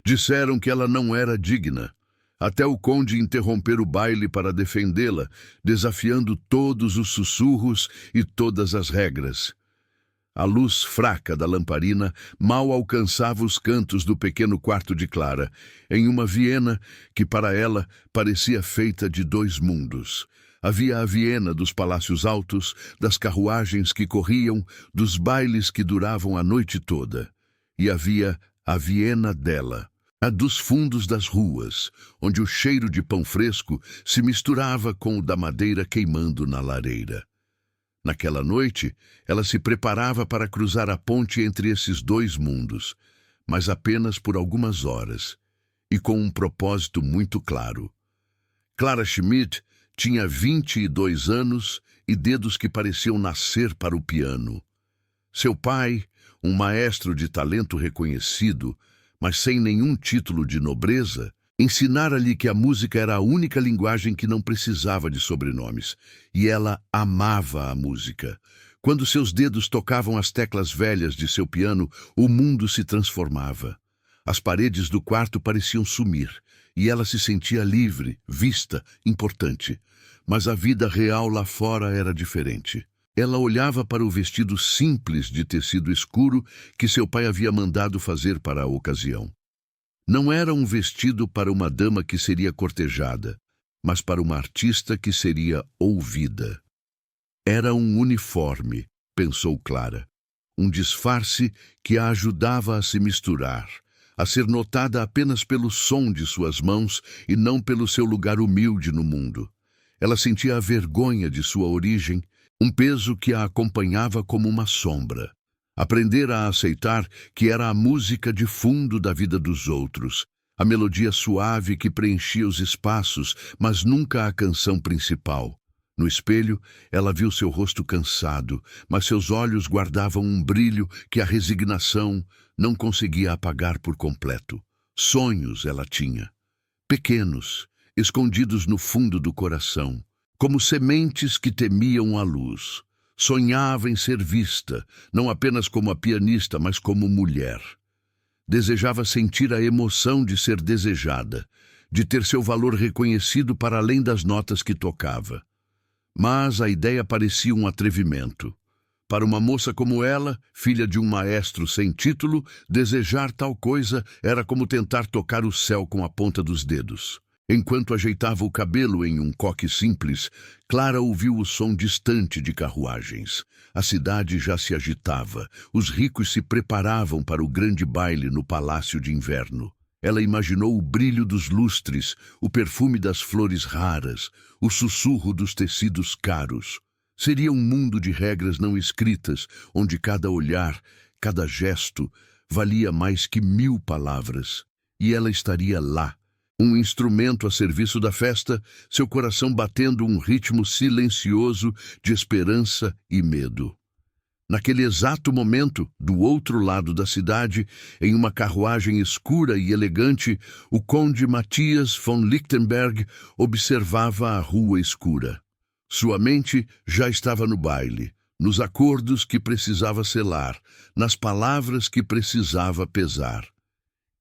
Disseram que ela não era digna, até o conde interromper o baile para defendê-la, desafiando todos os sussurros e todas as regras. A luz fraca da lamparina mal alcançava os cantos do pequeno quarto de Clara, em uma Viena que para ela parecia feita de dois mundos. Havia a Viena dos palácios altos, das carruagens que corriam, dos bailes que duravam a noite toda. E havia a Viena dela, a dos fundos das ruas, onde o cheiro de pão fresco se misturava com o da madeira queimando na lareira. Naquela noite, ela se preparava para cruzar a ponte entre esses dois mundos, mas apenas por algumas horas, e com um propósito muito claro. Clara Schmidt tinha 22 anos e dedos que pareciam nascer para o piano. Seu pai, um maestro de talento reconhecido, mas sem nenhum título de nobreza, ensinara-lhe que a música era a única linguagem que não precisava de sobrenomes, e ela amava a música. Quando seus dedos tocavam as teclas velhas de seu piano, o mundo se transformava. As paredes do quarto pareciam sumir, e ela se sentia livre, vista, importante. Mas a vida real lá fora era diferente. Ela olhava para o vestido simples de tecido escuro que seu pai havia mandado fazer para a ocasião. Não era um vestido para uma dama que seria cortejada, mas para uma artista que seria ouvida. Era um uniforme, pensou Clara, um disfarce que a ajudava a se misturar, a ser notada apenas pelo som de suas mãos e não pelo seu lugar humilde no mundo. Ela sentia a vergonha de sua origem, um peso que a acompanhava como uma sombra. Aprendera a aceitar que era a música de fundo da vida dos outros, a melodia suave que preenchia os espaços, mas nunca a canção principal. No espelho, ela viu seu rosto cansado, mas seus olhos guardavam um brilho que a resignação não conseguia apagar por completo. Sonhos ela tinha, pequenos, escondidos no fundo do coração, como sementes que temiam a luz. Sonhava em ser vista, não apenas como a pianista, mas como mulher. Desejava sentir a emoção de ser desejada, de ter seu valor reconhecido para além das notas que tocava. Mas a ideia parecia um atrevimento. Para uma moça como ela, filha de um maestro sem título, desejar tal coisa era como tentar tocar o céu com a ponta dos dedos. Enquanto ajeitava o cabelo em um coque simples, Clara ouviu o som distante de carruagens. A cidade já se agitava. Os ricos se preparavam para o grande baile no Palácio de Inverno. Ela imaginou o brilho dos lustres, o perfume das flores raras, o sussurro dos tecidos caros. Seria um mundo de regras não escritas, onde cada olhar, cada gesto, valia mais que 1000 palavras. E ela estaria lá, um instrumento a serviço da festa, seu coração batendo um ritmo silencioso de esperança e medo. Naquele exato momento, do outro lado da cidade, em uma carruagem escura e elegante, o conde Matthias von Lichtenberg observava a rua escura. Sua mente já estava no baile, nos acordos que precisava selar, nas palavras que precisava pesar.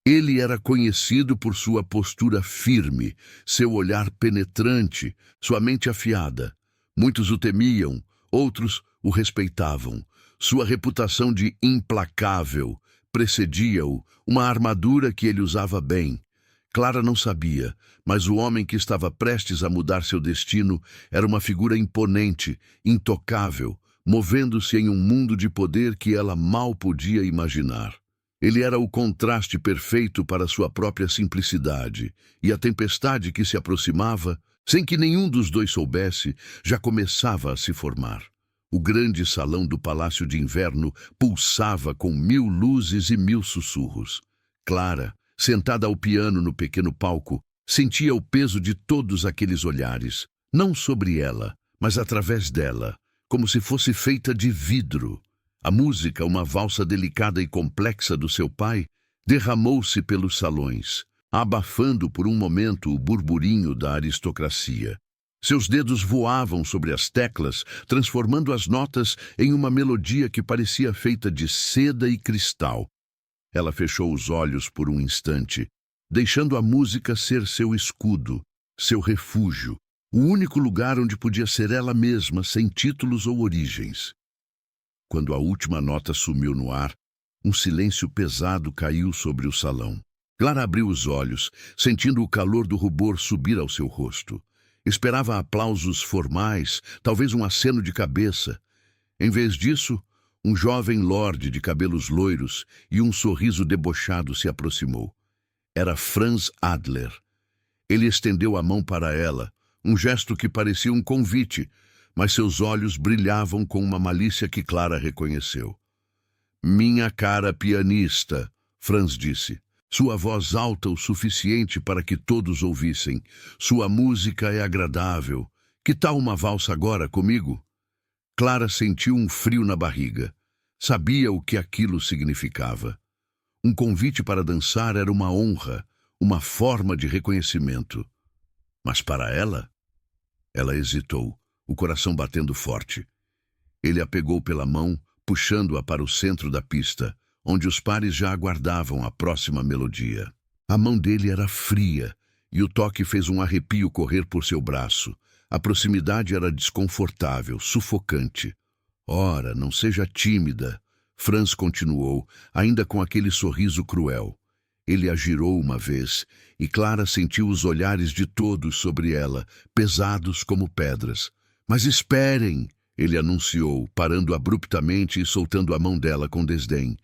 Ele era conhecido por sua postura firme, seu olhar penetrante, sua mente afiada. Muitos o temiam, outros o respeitavam. Sua reputação de implacável precedia-o, uma armadura que ele usava bem. Clara não sabia, mas o homem que estava prestes a mudar seu destino era uma figura imponente, intocável, movendo-se em um mundo de poder que ela mal podia imaginar. Ele era o contraste perfeito para sua própria simplicidade, e a tempestade que se aproximava, sem que nenhum dos dois soubesse, já começava a se formar. O grande salão do Palácio de Inverno pulsava com 1000 luzes e 1000 sussurros. Clara, sentada ao piano no pequeno palco, sentia o peso de todos aqueles olhares, não sobre ela, mas através dela, como se fosse feita de vidro. A música, uma valsa delicada e complexa do seu pai, derramou-se pelos salões, abafando por um momento o burburinho da aristocracia. Seus dedos voavam sobre as teclas, transformando as notas em uma melodia que parecia feita de seda e cristal. Ela fechou os olhos por um instante, deixando a música ser seu escudo, seu refúgio, o único lugar onde podia ser ela mesma, sem títulos ou origens. Quando a última nota sumiu no ar, um silêncio pesado caiu sobre o salão. Clara abriu os olhos, sentindo o calor do rubor subir ao seu rosto. Esperava aplausos formais, talvez um aceno de cabeça. Em vez disso, um jovem lorde de cabelos loiros e um sorriso debochado se aproximou. Era Franz Adler. Ele estendeu a mão para ela, um gesto que parecia um convite, mas seus olhos brilhavam com uma malícia que Clara reconheceu. "Minha cara pianista", Franz disse. Sua voz alta o suficiente para que todos ouvissem. "Sua música é agradável. Que tal uma valsa agora comigo?" Clara sentiu um frio na barriga. Sabia o que aquilo significava. Um convite para dançar era uma honra, uma forma de reconhecimento. Mas para ela? Ela hesitou, o coração batendo forte. Ele a pegou pela mão, puxando-a para o centro da pista, onde os pares já aguardavam a próxima melodia. A mão dele era fria, e o toque fez um arrepio correr por seu braço. A proximidade era desconfortável, sufocante. "Ora, não seja tímida", Franz continuou, ainda com aquele sorriso cruel. Ele a girou uma vez, e Clara sentiu os olhares de todos sobre ela, pesados como pedras. "Mas esperem", ele anunciou, parando abruptamente e soltando a mão dela com desdém.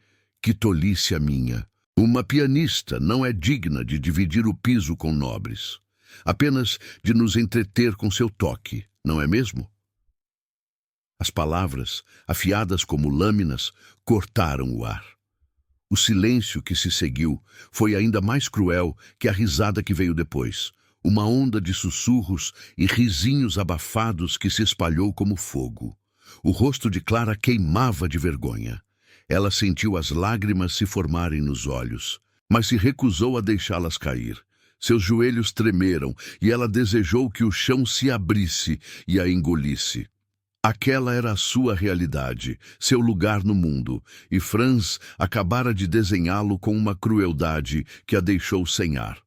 "Que tolice a minha! Uma pianista não é digna de dividir o piso com nobres. Apenas de nos entreter com seu toque, não é mesmo?" As palavras, afiadas como lâminas, cortaram o ar. O silêncio que se seguiu foi ainda mais cruel que a risada que veio depois. Uma onda de sussurros e risinhos abafados que se espalhou como fogo. O rosto de Clara queimava de vergonha. Ela sentiu as lágrimas se formarem nos olhos, mas se recusou a deixá-las cair. Seus joelhos tremeram e ela desejou que o chão se abrisse e a engolisse. Aquela era a sua realidade, seu lugar no mundo, e Franz acabara de desenhá-lo com uma crueldade que a deixou sem ar.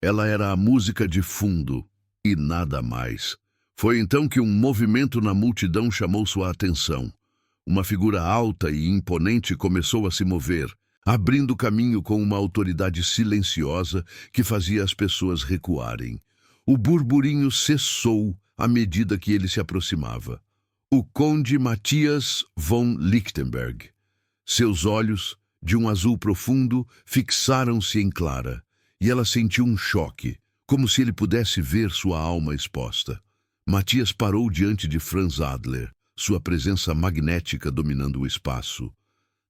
Ela era a música de fundo e nada mais. Foi então que um movimento na multidão chamou sua atenção. Uma figura alta e imponente começou a se mover, abrindo caminho com uma autoridade silenciosa que fazia as pessoas recuarem. O burburinho cessou à medida que ele se aproximava. O conde Matthias von Lichtenberg. Seus olhos, de um azul profundo, fixaram-se em Clara, e ela sentiu um choque, como se ele pudesse ver sua alma exposta. Matthias parou diante de Franz Adler, sua presença magnética dominando o espaço.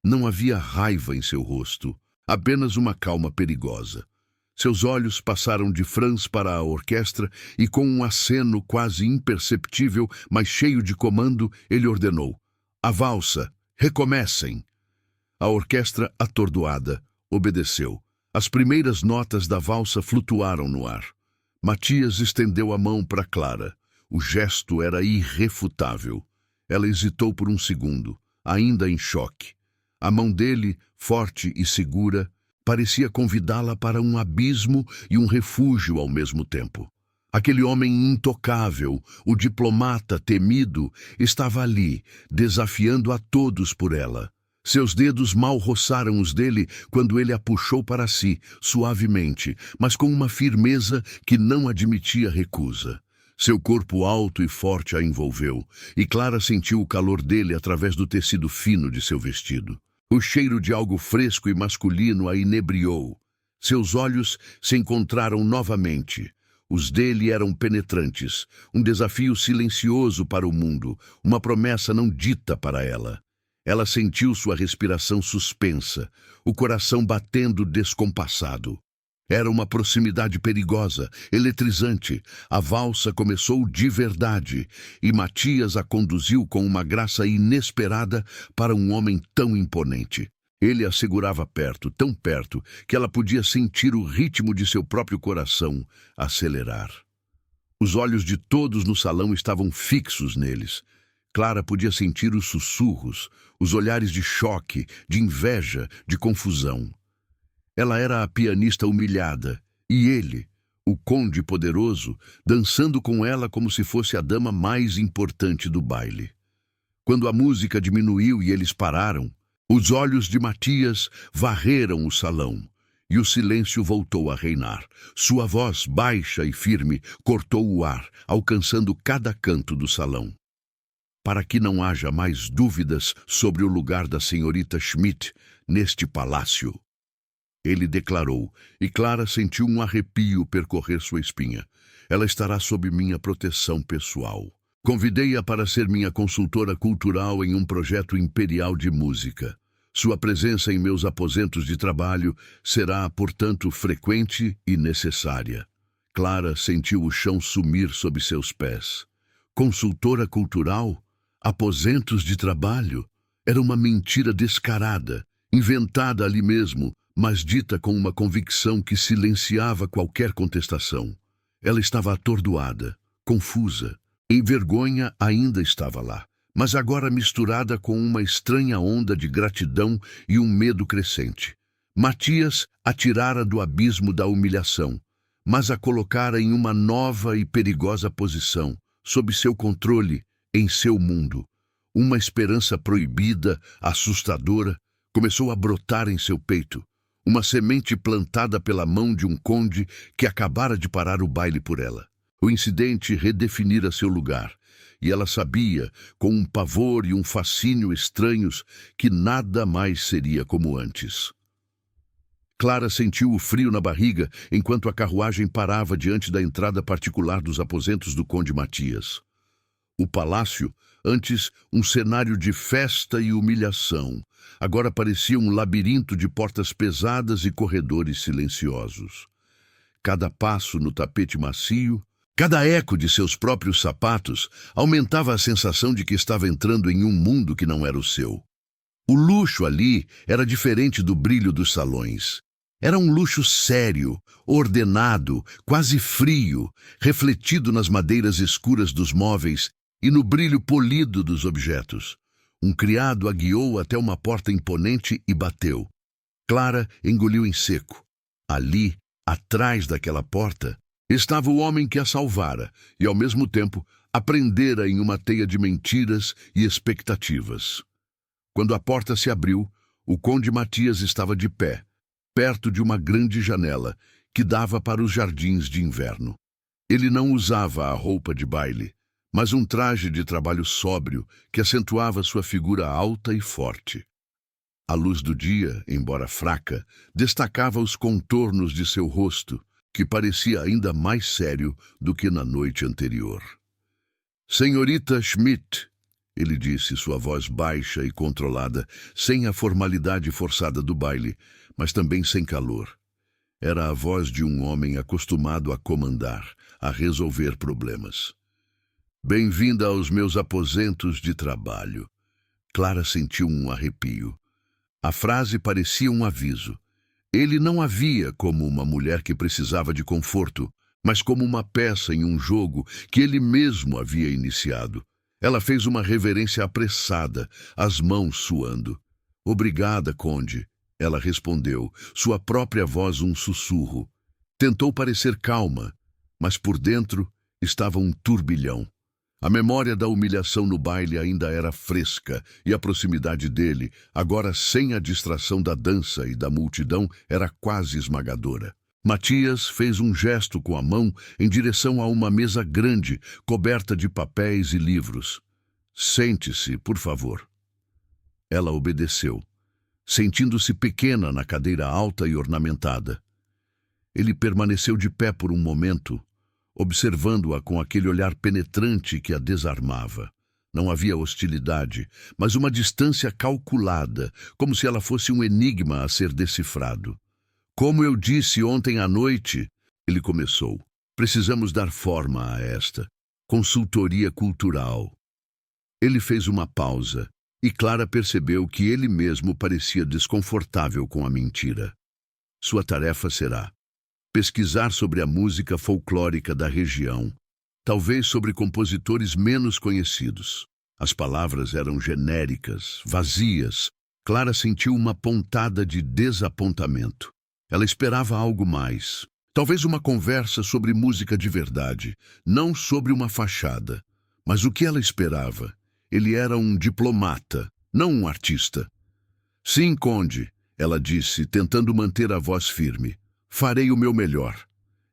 Não havia raiva em seu rosto, apenas uma calma perigosa. Seus olhos passaram de Franz para a orquestra e, com um aceno quase imperceptível, mas cheio de comando, ele ordenou: "A valsa, recomecem!" A orquestra, atordoada, obedeceu. As primeiras notas da valsa flutuaram no ar. Matthias estendeu a mão para Clara. O gesto era irrefutável. Ela hesitou por um segundo, ainda em choque. A mão dele, forte e segura, parecia convidá-la para um abismo e um refúgio ao mesmo tempo. Aquele homem intocável, o diplomata temido, estava ali, desafiando a todos por ela. Seus dedos mal roçaram os dele quando ele a puxou para si, suavemente, mas com uma firmeza que não admitia recusa. Seu corpo alto e forte a envolveu, e Clara sentiu o calor dele através do tecido fino de seu vestido. O cheiro de algo fresco e masculino a inebriou. Seus olhos se encontraram novamente. Os dele eram penetrantes, um desafio silencioso para o mundo, uma promessa não dita para ela. Ela sentiu sua respiração suspensa, o coração batendo descompassado. Era uma proximidade perigosa, eletrizante. A valsa começou de verdade, e Matthias a conduziu com uma graça inesperada para um homem tão imponente. Ele a segurava perto, tão perto, que ela podia sentir o ritmo de seu próprio coração acelerar. Os olhos de todos no salão estavam fixos neles. Clara podia sentir os sussurros, os olhares de choque, de inveja, de confusão. Ela era a pianista humilhada, E ele, o conde poderoso, dançando com ela como se fosse a dama mais importante do baile. Quando a música diminuiu e eles pararam, os olhos de Matias varreram o salão, e o silêncio voltou a reinar. Sua voz, baixa e firme, cortou o ar, alcançando cada canto do salão. Para que não haja mais dúvidas sobre o lugar da senhorita Schmidt neste palácio, ele declarou, e Clara sentiu um arrepio percorrer sua espinha. Ela estará sob minha proteção pessoal. Convidei-a para ser minha consultora cultural em um projeto imperial de música. Sua presença em meus aposentos de trabalho será, portanto, frequente e necessária. Clara sentiu o chão sumir sob seus pés. Consultora cultural? Aposentos de trabalho? Era uma mentira descarada, inventada ali mesmo, mas dita com uma convicção que silenciava qualquer contestação. Ela estava atordoada, confusa, e vergonha ainda estava lá, mas agora misturada com uma estranha onda de gratidão e um medo crescente. Matias a tirara do abismo da humilhação, mas a colocara em uma nova e perigosa posição, sob seu controle, em seu mundo. Uma esperança proibida, assustadora, começou a brotar em seu peito. Uma semente plantada pela mão de um conde que acabara de parar o baile por ela. O incidente redefinira seu lugar, e ela sabia, com um pavor e um fascínio estranhos, que nada mais seria como antes. Clara sentiu o frio na barriga enquanto a carruagem parava diante da entrada particular dos aposentos do conde Matias. O palácio, antes um cenário de festa e humilhação, agora parecia um labirinto de portas pesadas e corredores silenciosos. Cada passo no tapete macio, cada eco de seus próprios sapatos aumentava a sensação de que estava entrando em um mundo que não era o seu. O luxo ali era diferente do brilho dos salões. Era um luxo sério, ordenado, quase frio, refletido nas madeiras escuras dos móveis e no brilho polido dos objetos. Um criado a guiou até uma porta imponente e bateu. Clara engoliu em seco. Ali, atrás daquela porta, estava o homem que a salvara e, ao mesmo tempo, a prendera em uma teia de mentiras e expectativas. Quando a porta se abriu, o conde Matias estava de pé, perto de uma grande janela que dava para os jardins de inverno. Ele não usava a roupa de baile, mas um traje de trabalho sóbrio que acentuava sua figura alta e forte. A luz do dia, embora fraca, destacava os contornos de seu rosto, que parecia ainda mais sério do que na noite anterior. Senhorita Schmidt, ele disse, sua voz baixa e controlada, sem a formalidade forçada do baile, mas também sem calor. Era a voz de um homem acostumado a comandar, a resolver problemas. Bem-vinda aos meus aposentos de trabalho. Clara sentiu um arrepio. A frase parecia um aviso. Ele não a via como uma mulher que precisava de conforto, mas como uma peça em um jogo que ele mesmo havia iniciado. Ela fez uma reverência apressada, as mãos suando. Obrigada, conde, ela respondeu, sua própria voz um sussurro. Tentou parecer calma, mas por dentro estava um turbilhão. A memória da humilhação no baile ainda era fresca, e a proximidade dele, agora sem a distração da dança e da multidão, era quase esmagadora. Matias fez um gesto com a mão em direção a uma mesa grande, coberta de papéis e livros. Sente-se, por favor. Ela obedeceu, sentindo-se pequena na cadeira alta e ornamentada. Ele permaneceu de pé por um momento, observando-a com aquele olhar penetrante que a desarmava. Não havia hostilidade, mas uma distância calculada, como se ela fosse um enigma a ser decifrado. Como eu disse ontem à noite, ele começou, precisamos dar forma a esta consultoria cultural. Ele fez uma pausa, e Clara percebeu que ele mesmo parecia desconfortável com a mentira. Sua tarefa será pesquisar sobre a música folclórica da região, talvez sobre compositores menos conhecidos. As palavras eram genéricas, vazias. Clara sentiu uma pontada de desapontamento. Ela esperava algo mais. Talvez uma conversa sobre música de verdade, não sobre uma fachada. Mas o que ela esperava? Ele era um diplomata, não um artista. Sim, conde, ela disse, tentando manter a voz firme. Farei o meu melhor.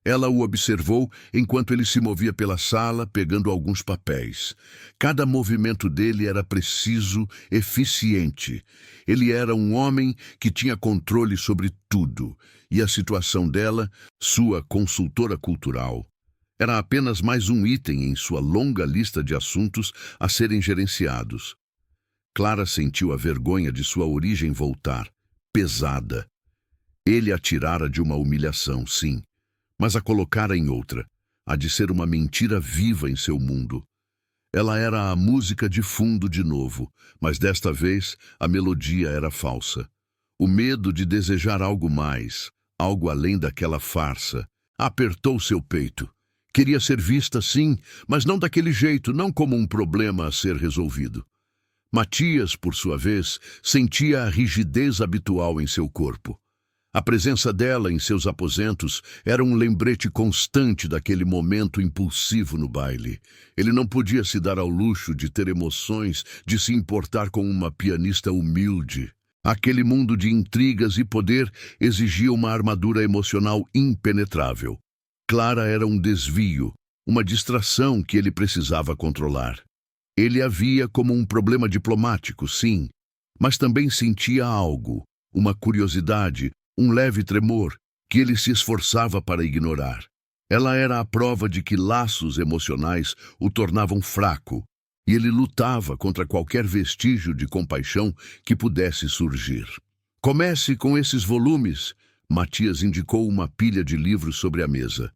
Ela o observou enquanto ele se movia pela sala, pegando alguns papéis. Cada movimento dele era preciso, eficiente. Ele era um homem que tinha controle sobre tudo, e a situação dela, sua consultora cultural, era apenas mais um item em sua longa lista de assuntos a serem gerenciados. Clara sentiu a vergonha de sua origem voltar, pesada. Ele a tirara de uma humilhação, sim, mas a colocara em outra, a de ser uma mentira viva em seu mundo. Ela era a música de fundo de novo, mas desta vez a melodia era falsa. O medo de desejar algo mais, algo além daquela farsa, apertou seu peito. Queria ser vista, sim, mas não daquele jeito, não como um problema a ser resolvido. Matias, por sua vez, sentia a rigidez habitual em seu corpo. A presença dela em seus aposentos era um lembrete constante daquele momento impulsivo no baile. Ele não podia se dar ao luxo de ter emoções, de se importar com uma pianista humilde. Aquele mundo de intrigas e poder exigia uma armadura emocional impenetrável. Clara era um desvio, uma distração que ele precisava controlar. Ele a via como um problema diplomático, sim, mas também sentia algo, uma curiosidade, um leve tremor, que ele se esforçava para ignorar. Ela era a prova de que laços emocionais o tornavam fraco, e ele lutava contra qualquer vestígio de compaixão que pudesse surgir. Comece com esses volumes, Matias indicou uma pilha de livros sobre a mesa.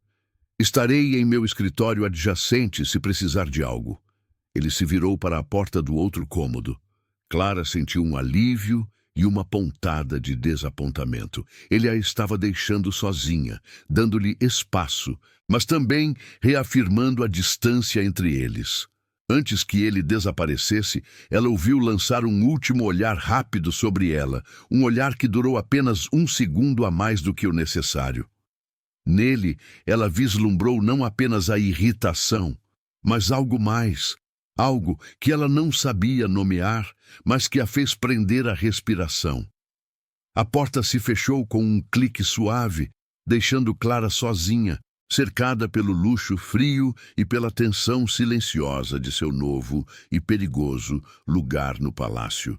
Estarei em meu escritório adjacente se precisar de algo. Ele se virou para a porta do outro cômodo. Clara sentiu um alívio e uma pontada de desapontamento. Ele a estava deixando sozinha, dando-lhe espaço, mas também reafirmando a distância entre eles. Antes que ele desaparecesse, ela ouviu lançar um último olhar rápido sobre ela, um olhar que durou apenas 1 segundo a mais do que o necessário. Nele, ela vislumbrou não apenas a irritação, mas algo mais, algo que ela não sabia nomear, mas que a fez prender a respiração. A porta se fechou com um clique suave, deixando Clara sozinha, cercada pelo luxo frio e pela tensão silenciosa de seu novo e perigoso lugar no palácio.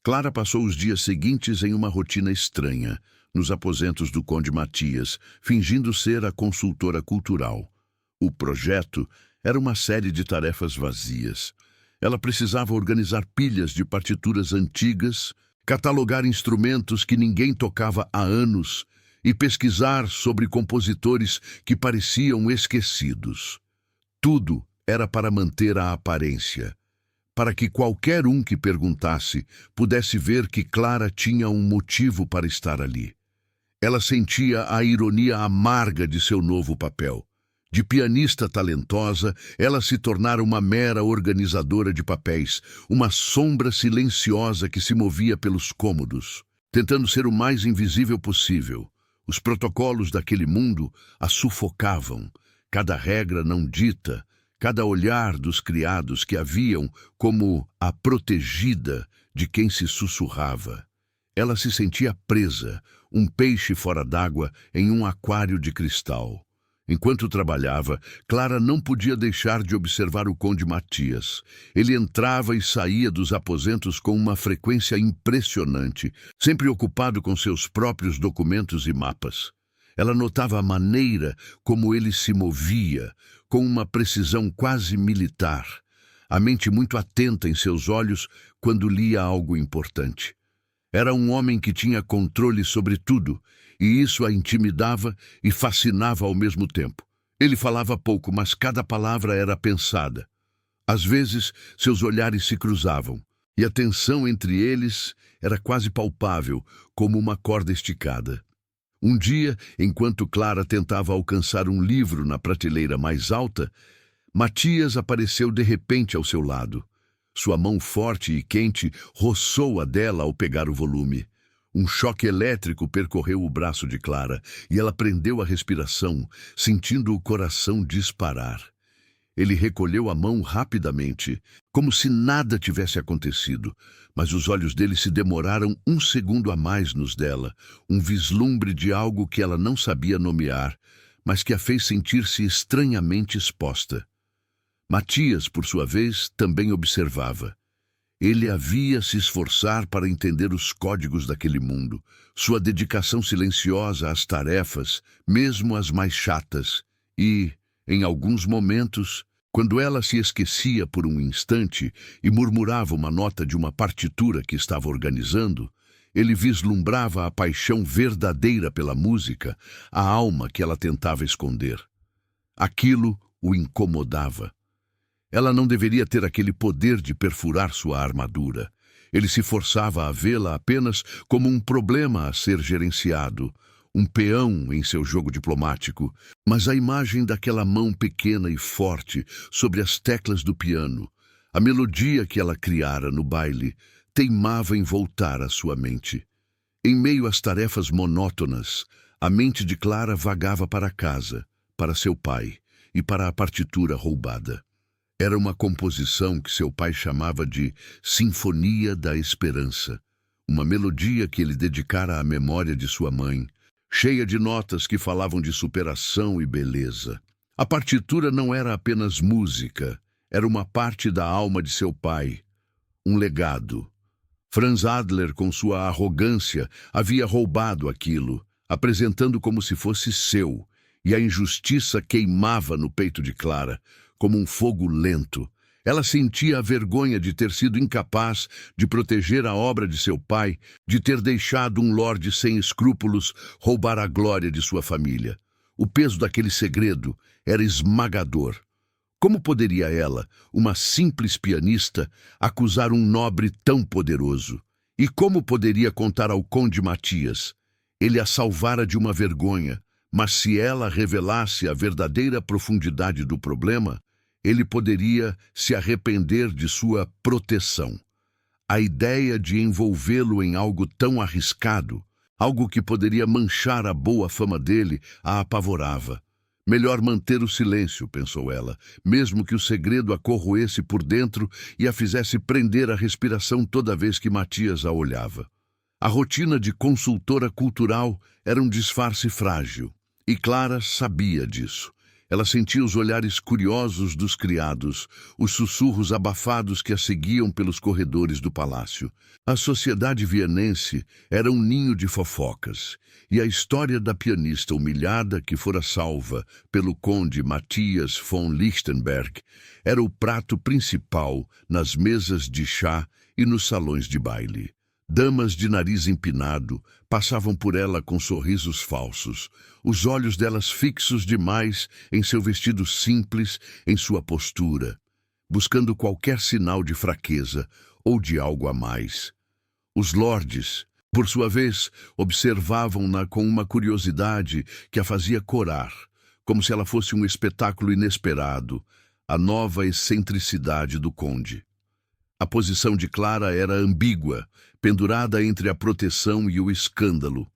Clara passou os dias seguintes em uma rotina estranha, nos aposentos do conde Matias, fingindo ser a consultora cultural. O projeto era uma série de tarefas vazias. Ela precisava organizar pilhas de partituras antigas, catalogar instrumentos que ninguém tocava há anos e pesquisar sobre compositores que pareciam esquecidos. Tudo era para manter a aparência, para que qualquer um que perguntasse pudesse ver que Clara tinha um motivo para estar ali. Ela sentia a ironia amarga de seu novo papel. De pianista talentosa, ela se tornara uma mera organizadora de papéis, uma sombra silenciosa que se movia pelos cômodos, tentando ser o mais invisível possível. Os protocolos daquele mundo a sufocavam, cada regra não dita, cada olhar dos criados que a viam como a protegida de quem se sussurrava. Ela se sentia presa, um peixe fora d'água em um aquário de cristal. Enquanto trabalhava, Clara não podia deixar de observar o conde Matias. Ele entrava e saía dos aposentos com uma frequência impressionante, sempre ocupado com seus próprios documentos e mapas. Ela notava a maneira como ele se movia, com uma precisão quase militar, a mente muito atenta em seus olhos quando lia algo importante. Era um homem que tinha controle sobre tudo, e isso a intimidava e fascinava ao mesmo tempo. Ele falava pouco, mas cada palavra era pensada. Às vezes, seus olhares se cruzavam, e a tensão entre eles era quase palpável, como uma corda esticada. Um dia, enquanto Clara tentava alcançar um livro na prateleira mais alta, Matias apareceu de repente ao seu lado. Sua mão forte e quente roçou a dela ao pegar o volume. Um choque elétrico percorreu o braço de Clara e ela prendeu a respiração, sentindo o coração disparar. Ele recolheu a mão rapidamente, como se nada tivesse acontecido, mas os olhos dele se demoraram um segundo a mais nos dela, um vislumbre de algo que ela não sabia nomear, mas que a fez sentir-se estranhamente exposta. Matias, por sua vez, também observava. Ele havia se esforçar para entender os códigos daquele mundo, sua dedicação silenciosa às tarefas, mesmo as mais chatas, e, em alguns momentos, quando ela se esquecia por um instante e murmurava uma nota de uma partitura que estava organizando, ele vislumbrava a paixão verdadeira pela música, a alma que ela tentava esconder. Aquilo o incomodava. Ela não deveria ter aquele poder de perfurar sua armadura. Ele se forçava a vê-la apenas como um problema a ser gerenciado, um peão em seu jogo diplomático, mas a imagem daquela mão pequena e forte sobre as teclas do piano, a melodia que ela criara no baile, teimava em voltar à sua mente. Em meio às tarefas monótonas, a mente de Clara vagava para casa, para seu pai e para a partitura roubada. Era uma composição que seu pai chamava de Sinfonia da Esperança, uma melodia que ele dedicara à memória de sua mãe, cheia de notas que falavam de superação e beleza. A partitura não era apenas música, era uma parte da alma de seu pai, um legado. Franz Adler, com sua arrogância, havia roubado aquilo, apresentando como se fosse seu, e a injustiça queimava no peito de Clara, como um fogo lento. Ela sentia a vergonha de ter sido incapaz de proteger a obra de seu pai, de ter deixado um lorde sem escrúpulos roubar a glória de sua família. O peso daquele segredo era esmagador. Como poderia ela, uma simples pianista, acusar um nobre tão poderoso? E como poderia contar ao conde Matias? Ele a salvara de uma vergonha, mas se ela revelasse a verdadeira profundidade do problema, ele poderia se arrepender de sua proteção. A ideia de envolvê-lo em algo tão arriscado, algo que poderia manchar a boa fama dele, a apavorava. Melhor manter o silêncio, pensou ela, mesmo que o segredo a corroesse por dentro e a fizesse prender a respiração toda vez que Matias a olhava. A rotina de consultora cultural era um disfarce frágil, e Clara sabia disso. Ela sentia os olhares curiosos dos criados, os sussurros abafados que a seguiam pelos corredores do palácio. A sociedade vienense era um ninho de fofocas, e a história da pianista humilhada que fora salva pelo conde Matthias von Lichtenberg era o prato principal nas mesas de chá e nos salões de baile. Damas de nariz empinado passavam por ela com sorrisos falsos, os olhos delas fixos demais em seu vestido simples, em sua postura, buscando qualquer sinal de fraqueza ou de algo a mais. Os lordes, por sua vez, observavam-na com uma curiosidade que a fazia corar, como se ela fosse um espetáculo inesperado, a nova excentricidade do conde. A posição de Clara era ambígua, pendurada entre a proteção e o escândalo,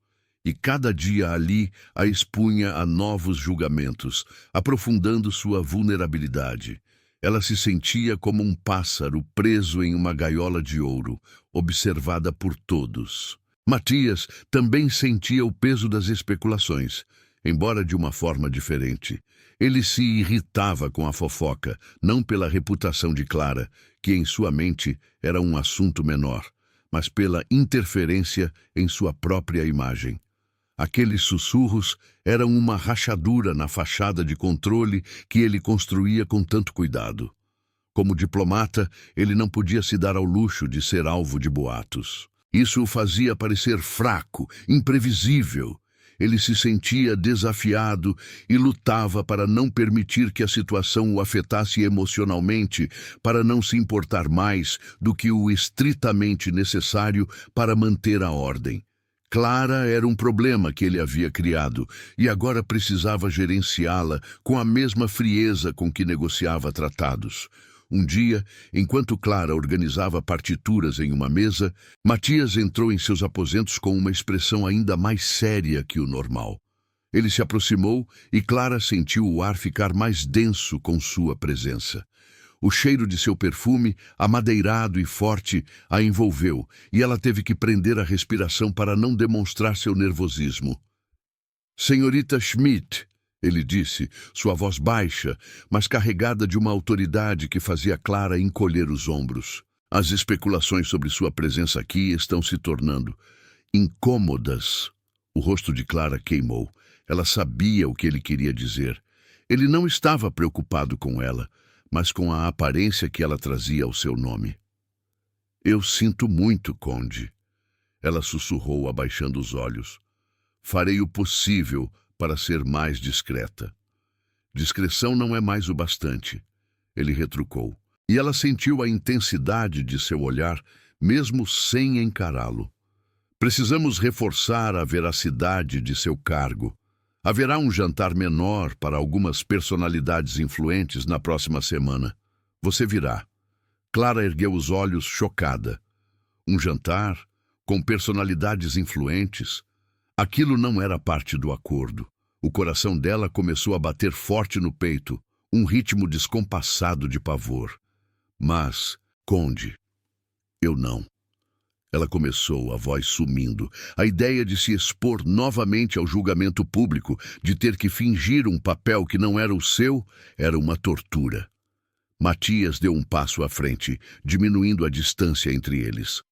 e cada dia ali a expunha a novos julgamentos, aprofundando sua vulnerabilidade. Ela se sentia como um pássaro preso em uma gaiola de ouro, observada por todos. Matias também sentia o peso das especulações, embora de uma forma diferente. Ele se irritava com a fofoca, não pela reputação de Clara, que em sua mente era um assunto menor, mas pela interferência em sua própria imagem. Aqueles sussurros eram uma rachadura na fachada de controle que ele construía com tanto cuidado. Como diplomata, ele não podia se dar ao luxo de ser alvo de boatos. Isso o fazia parecer fraco, imprevisível. Ele se sentia desafiado e lutava para não permitir que a situação o afetasse emocionalmente, para não se importar mais do que o estritamente necessário para manter a ordem. Clara era um problema que ele havia criado e agora precisava gerenciá-la com a mesma frieza com que negociava tratados. Um dia, enquanto Clara organizava partituras em uma mesa, Matias entrou em seus aposentos com uma expressão ainda mais séria que o normal. Ele se aproximou e Clara sentiu o ar ficar mais denso com sua presença. O cheiro de seu perfume, amadeirado e forte, a envolveu, e ela teve que prender a respiração para não demonstrar seu nervosismo. "Senhorita Schmidt", ele disse, sua voz baixa, mas carregada de uma autoridade que fazia Clara encolher os ombros. "As especulações sobre sua presença aqui estão se tornando incômodas." O rosto de Clara queimou. Ela sabia o que ele queria dizer. Ele não estava preocupado com ela, mas com a aparência que ela trazia ao seu nome. "Eu sinto muito, Conde." Ela sussurrou, abaixando os olhos. "Farei o possível para ser mais discreta." "Discrição não é mais o bastante", ele retrucou. E ela sentiu a intensidade de seu olhar, mesmo sem encará-lo. "Precisamos reforçar a veracidade de seu cargo. Haverá um jantar menor para algumas personalidades influentes na próxima semana. Você virá." Clara ergueu os olhos, chocada. Um jantar? Com personalidades influentes? Aquilo não era parte do acordo. O coração dela começou a bater forte no peito, um ritmo descompassado de pavor. "Mas, Conde, eu não." Ela começou, a voz sumindo. A ideia de se expor novamente ao julgamento público, de ter que fingir um papel que não era o seu, era uma tortura. Matias deu um passo à frente, diminuindo a distância entre eles.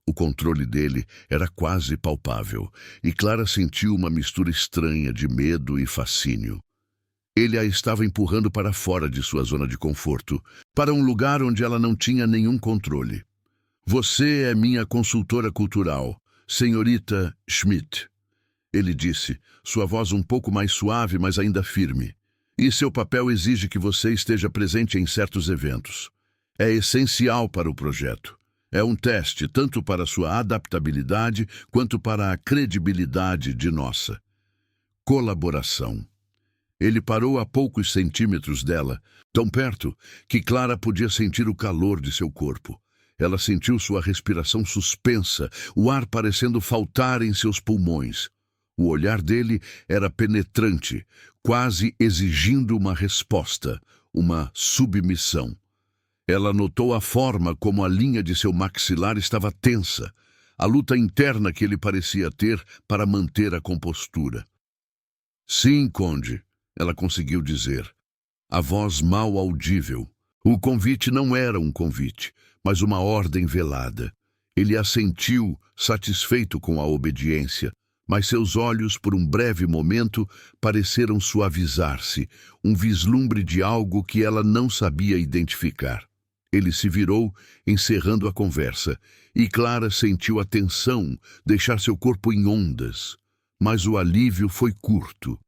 O controle dele era quase palpável, e Clara sentiu uma mistura estranha de medo e fascínio. Ele a estava empurrando para fora de sua zona de conforto, para um lugar onde ela não tinha nenhum controle. "Você é minha consultora cultural, senhorita Schmidt", ele disse, sua voz um pouco mais suave, mas ainda firme. "E seu papel exige que você esteja presente em certos eventos. É essencial para o projeto. É um teste tanto para sua adaptabilidade quanto para a credibilidade de nossa colaboração." Ele parou a poucos centímetros dela, tão perto que Clara podia sentir o calor de seu corpo. Ela sentiu sua respiração suspensa, o ar parecendo faltar em seus pulmões. O olhar dele era penetrante, quase exigindo uma resposta, uma submissão. Ela notou a forma como a linha de seu maxilar estava tensa, a luta interna que ele parecia ter para manter a compostura. "Sim, Conde", ela conseguiu dizer, a voz mal audível. O convite não era um convite, mas uma ordem velada. Ele assentiu, satisfeito com a obediência, mas seus olhos, por um breve momento, pareceram suavizar-se, um vislumbre de algo que ela não sabia identificar. Ele se virou, encerrando a conversa, e Clara sentiu a tensão deixar seu corpo em ondas. Mas o alívio foi curto.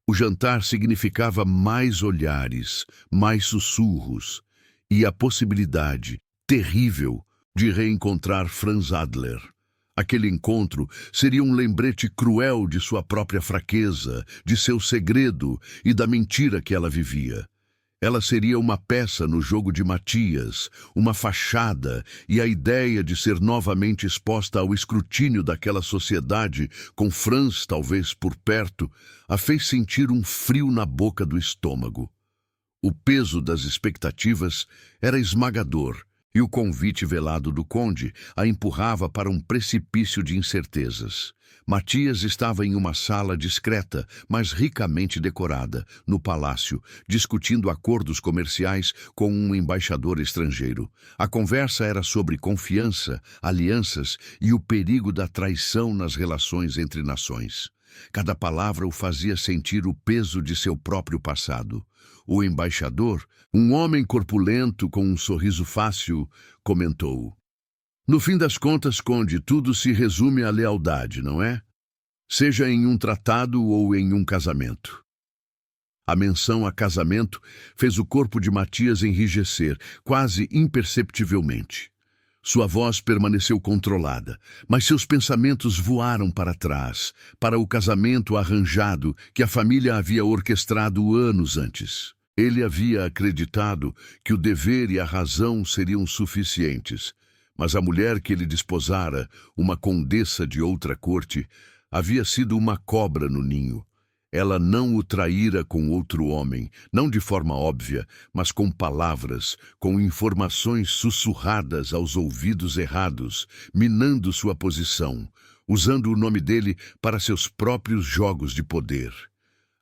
O jantar significava mais olhares, mais sussurros, e a possibilidade terrível de reencontrar Franz Adler. Aquele encontro seria um lembrete cruel de sua própria fraqueza, de seu segredo e da mentira que ela vivia. Ela seria uma peça no jogo de Matias, uma fachada, e a ideia de ser novamente exposta ao escrutínio daquela sociedade, com Franz talvez por perto, a fez sentir um frio na boca do estômago. O peso das expectativas era esmagador, e o convite velado do conde a empurrava para um precipício de incertezas. Matias estava em uma sala discreta, mas ricamente decorada, no palácio, discutindo acordos comerciais com um embaixador estrangeiro. A conversa era sobre confiança, alianças e o perigo da traição nas relações entre nações. Cada palavra o fazia sentir o peso de seu próprio passado. O embaixador, um homem corpulento com um sorriso fácil, comentou: "No fim das contas, Conde, tudo se resume à lealdade, não é? Seja em um tratado ou em um casamento." A menção a casamento fez o corpo de Matias enrijecer, quase imperceptivelmente. Sua voz permaneceu controlada, mas seus pensamentos voaram para trás, para o casamento arranjado que a família havia orquestrado anos antes. Ele havia acreditado que o dever e a razão seriam suficientes, mas a mulher que ele desposara, uma condessa de outra corte, havia sido uma cobra no ninho. Ela não o traíra com outro homem, não de forma óbvia, mas com palavras, com informações sussurradas aos ouvidos errados, minando sua posição, usando o nome dele para seus próprios jogos de poder.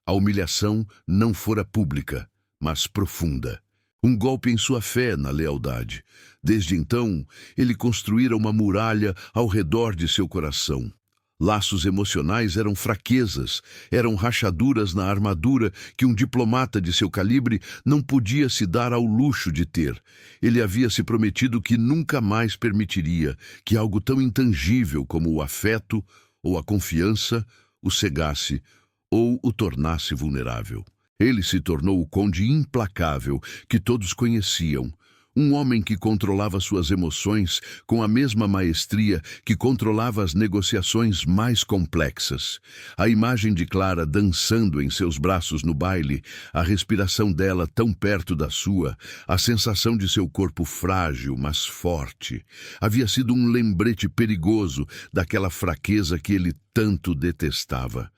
A humilhação não fora pública, mas profunda. Um golpe em sua fé na lealdade. Desde então, ele construíra uma muralha ao redor de seu coração. Laços emocionais eram fraquezas, eram rachaduras na armadura que um diplomata de seu calibre não podia se dar ao luxo de ter. Ele havia se prometido que nunca mais permitiria que algo tão intangível como o afeto ou a confiança o cegasse ou o tornasse vulnerável. Ele se tornou o conde implacável que todos conheciam, um homem que controlava suas emoções com a mesma maestria que controlava as negociações mais complexas. A imagem de Clara dançando em seus braços no baile, a respiração dela tão perto da sua, a sensação de seu corpo frágil, mas forte, havia sido um lembrete perigoso daquela fraqueza que ele tanto detestava.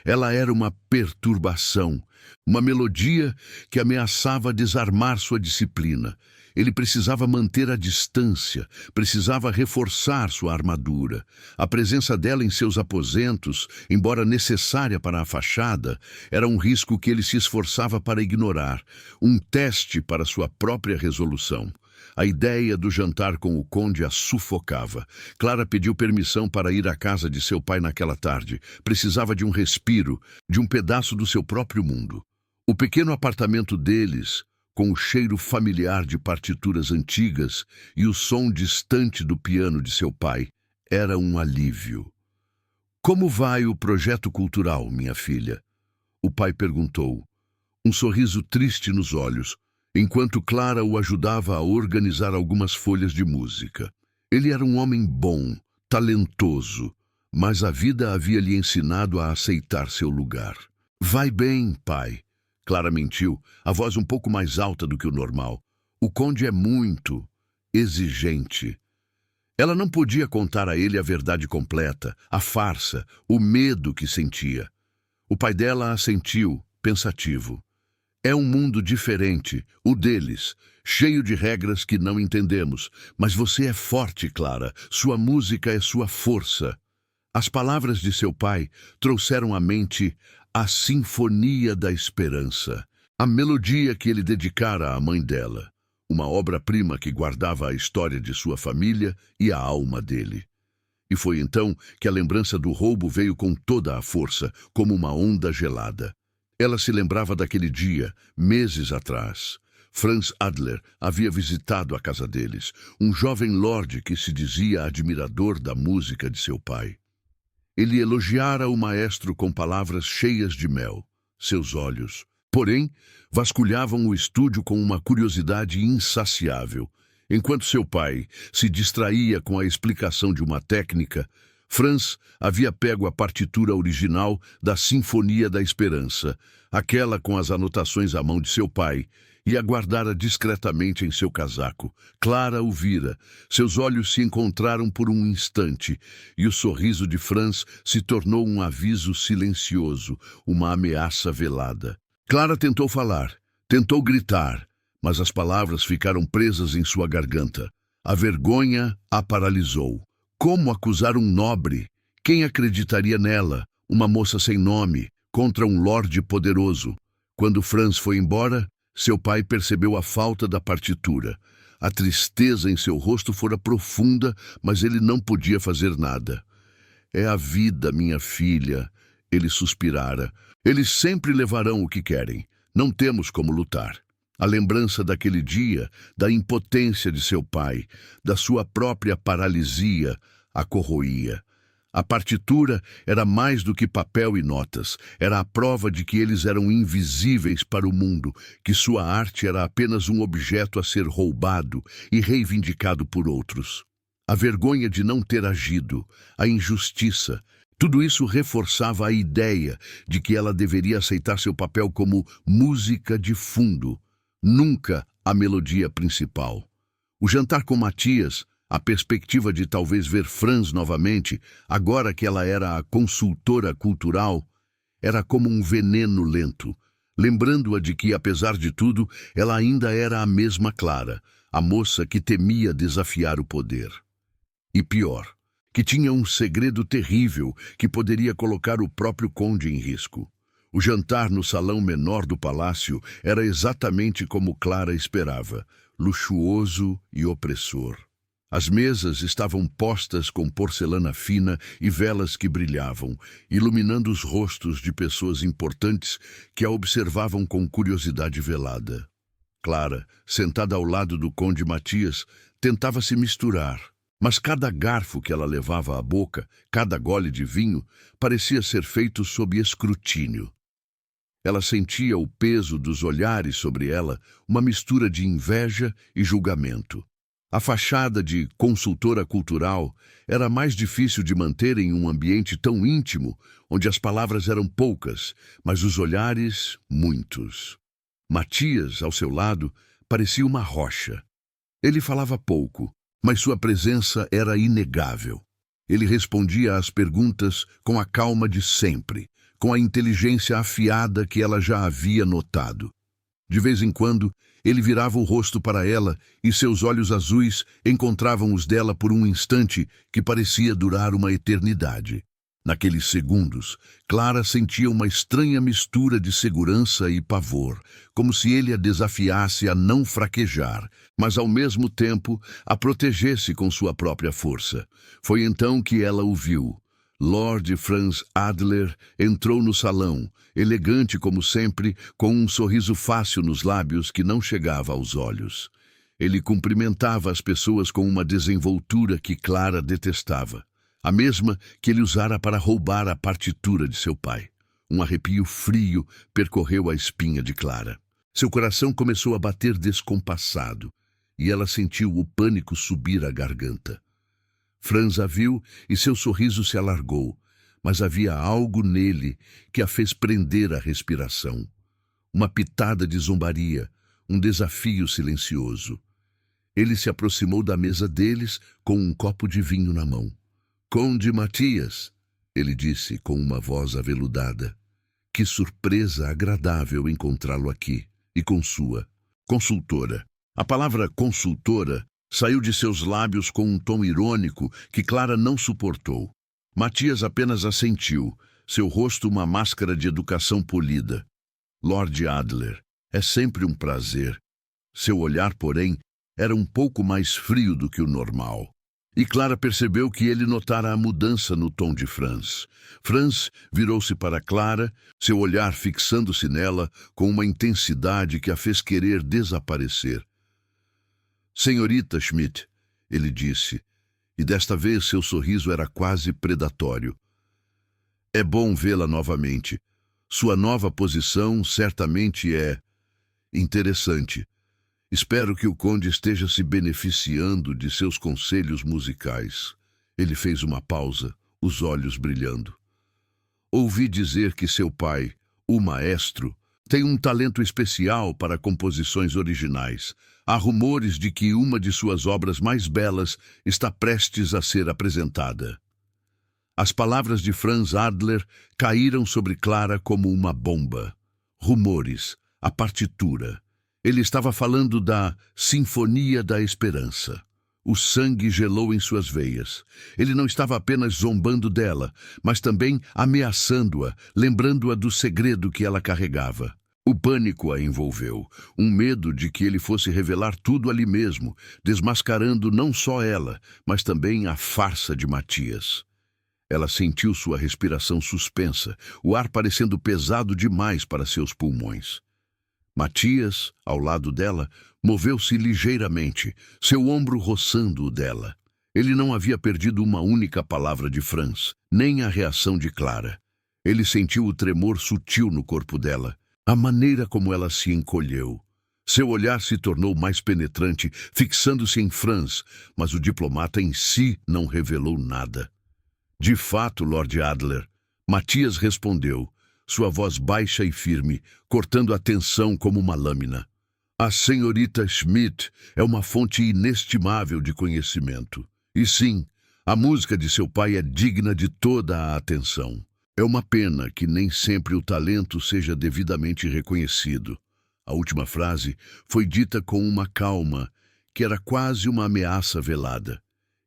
Ela era uma perturbação, uma melodia que ameaçava desarmar sua disciplina. Ele precisava manter a distância, precisava reforçar sua armadura. A presença dela em seus aposentos, embora necessária para a fachada, era um risco que ele se esforçava para ignorar, um teste para sua própria resolução. A ideia do jantar com o conde a sufocava. Clara pediu permissão para ir à casa de seu pai naquela tarde. Precisava de um respiro, de um pedaço do seu próprio mundo. O pequeno apartamento deles, com o cheiro familiar de partituras antigas e o som distante do piano de seu pai, era um alívio. "Como vai o projeto cultural, minha filha?" O pai perguntou, um sorriso triste nos olhos, enquanto Clara o ajudava a organizar algumas folhas de música. Ele era um homem bom, talentoso, mas a vida havia lhe ensinado a aceitar seu lugar. "Vai bem, pai." Clara mentiu, a voz um pouco mais alta do que o normal. "O conde é muito exigente." Ela não podia contar a ele a verdade completa, a farsa, o medo que sentia. O pai dela assentiu, pensativo. "É um mundo diferente, o deles, cheio de regras que não entendemos. Mas você é forte, Clara. Sua música é sua força." As palavras de seu pai trouxeram à mente a Sinfonia da Esperança, a melodia que ele dedicara à mãe dela, uma obra-prima que guardava a história de sua família e a alma dele. E foi então que a lembrança do roubo veio com toda a força, como uma onda gelada. Ela se lembrava daquele dia, meses atrás. Franz Adler havia visitado a casa deles, um jovem lorde que se dizia admirador da música de seu pai. Ele elogiara o maestro com palavras cheias de mel. Seus olhos, porém, vasculhavam o estúdio com uma curiosidade insaciável. Enquanto seu pai se distraía com a explicação de uma técnica, Franz havia pego a partitura original da Sinfonia da Esperança, aquela com as anotações à mão de seu pai, e a guardara discretamente em seu casaco. Clara o vira. Seus olhos se encontraram por um instante, e o sorriso de Franz se tornou um aviso silencioso, uma ameaça velada. Clara tentou falar, tentou gritar, mas as palavras ficaram presas em sua garganta. A vergonha a paralisou. Como acusar um nobre? Quem acreditaria nela, uma moça sem nome, contra um lorde poderoso? Quando Franz foi embora, seu pai percebeu a falta da partitura. A tristeza em seu rosto fora profunda, mas ele não podia fazer nada. "É a vida, minha filha," ele suspirara. "Eles sempre levarão o que querem. Não temos como lutar." A lembrança daquele dia, da impotência de seu pai, da sua própria paralisia, a corroía. A partitura era mais do que papel e notas, era a prova de que eles eram invisíveis para o mundo, que sua arte era apenas um objeto a ser roubado e reivindicado por outros. A vergonha de não ter agido, a injustiça, Tudo isso reforçava a ideia de que ela deveria aceitar seu papel como música de fundo, nunca a melodia principal. O jantar com Matias, a perspectiva de talvez ver Franz novamente, agora que ela era a consultora cultural, era como um veneno lento, lembrando-a de que, apesar de tudo, ela ainda era a mesma Clara, a moça que temia desafiar o poder. E pior, que tinha um segredo terrível que poderia colocar o próprio conde em risco. O jantar no salão menor do palácio era exatamente como Clara esperava, luxuoso e opressor. As mesas estavam postas com porcelana fina e velas que brilhavam, iluminando os rostos de pessoas importantes que a observavam com curiosidade velada. Clara, sentada ao lado do conde Matias, tentava se misturar, mas cada garfo que ela levava à boca, cada gole de vinho, parecia ser feito sob escrutínio. Ela sentia o peso dos olhares sobre ela, uma mistura de inveja e julgamento. A fachada de consultora cultural era mais difícil de manter em um ambiente tão íntimo, onde as palavras eram poucas, mas os olhares, muitos. Matias, ao seu lado, parecia uma rocha. Ele falava pouco, mas sua presença era inegável. Ele respondia às perguntas com a calma de sempre, com a inteligência afiada que ela já havia notado. De vez em quando, ele virava o rosto para ela e seus olhos azuis encontravam os dela por um instante que parecia durar uma eternidade. Naqueles segundos, Clara sentia uma estranha mistura de segurança e pavor, como se ele a desafiasse a não fraquejar, mas ao mesmo tempo a protegesse com sua própria força. Foi então que ela o viu. Lord Franz Adler entrou no salão, elegante como sempre, com um sorriso fácil nos lábios que não chegava aos olhos. Ele cumprimentava as pessoas com uma desenvoltura que Clara detestava, a mesma que ele usara para roubar a partitura de seu pai. Um arrepio frio percorreu a espinha de Clara. Seu coração começou a bater descompassado, e ela sentiu o pânico subir à garganta. Franz a viu e seu sorriso se alargou, mas havia algo nele que a fez prender a respiração. Uma pitada de zombaria, um desafio silencioso. Ele se aproximou da mesa deles com um copo de vinho na mão. "Conde Matias", ele disse com uma voz aveludada. "Que surpresa agradável encontrá-lo aqui, e com sua consultora." A palavra consultora saiu de seus lábios com um tom irônico que Clara não suportou. Matias apenas assentiu, seu rosto uma máscara de educação polida. "Lord Adler, é sempre um prazer." Seu olhar, porém, era um pouco mais frio do que o normal. E Clara percebeu que ele notara a mudança no tom de Franz. Franz virou-se para Clara, seu olhar fixando-se nela com uma intensidade que a fez querer desaparecer. "Senhorita Schmidt", ele disse, e desta vez seu sorriso era quase predatório. "É bom vê-la novamente. Sua nova posição certamente é interessante. Espero que o conde esteja se beneficiando de seus conselhos musicais." Ele fez uma pausa, os olhos brilhando. "Ouvi dizer que seu pai, o maestro, tem um talento especial para composições originais. Há rumores de que uma de suas obras mais belas está prestes a ser apresentada." As palavras de Franz Adler caíram sobre Clara como uma bomba. Rumores, a partitura. Ele estava falando da Sinfonia da Esperança. O sangue gelou em suas veias. Ele não estava apenas zombando dela, mas também ameaçando-a, lembrando-a do segredo que ela carregava. O pânico a envolveu, um medo de que ele fosse revelar tudo ali mesmo, desmascarando não só ela, mas também a farsa de Matias. Ela sentiu sua respiração suspensa, o ar parecendo pesado demais para seus pulmões. Matias, ao lado dela, moveu-se ligeiramente, seu ombro roçando o dela. Ele não havia perdido uma única palavra de Franz, nem a reação de Clara. Ele sentiu o tremor sutil no corpo dela, a maneira como ela se encolheu. Seu olhar se tornou mais penetrante, fixando-se em Franz, mas o diplomata em si não revelou nada. De fato, Lord Adler. Matias respondeu, sua voz baixa e firme, cortando a tensão como uma lâmina. A senhorita Schmidt é uma fonte inestimável de conhecimento. E sim, a música de seu pai é digna de toda a atenção. É uma pena que nem sempre o talento seja devidamente reconhecido. A última frase foi dita com uma calma que era quase uma ameaça velada.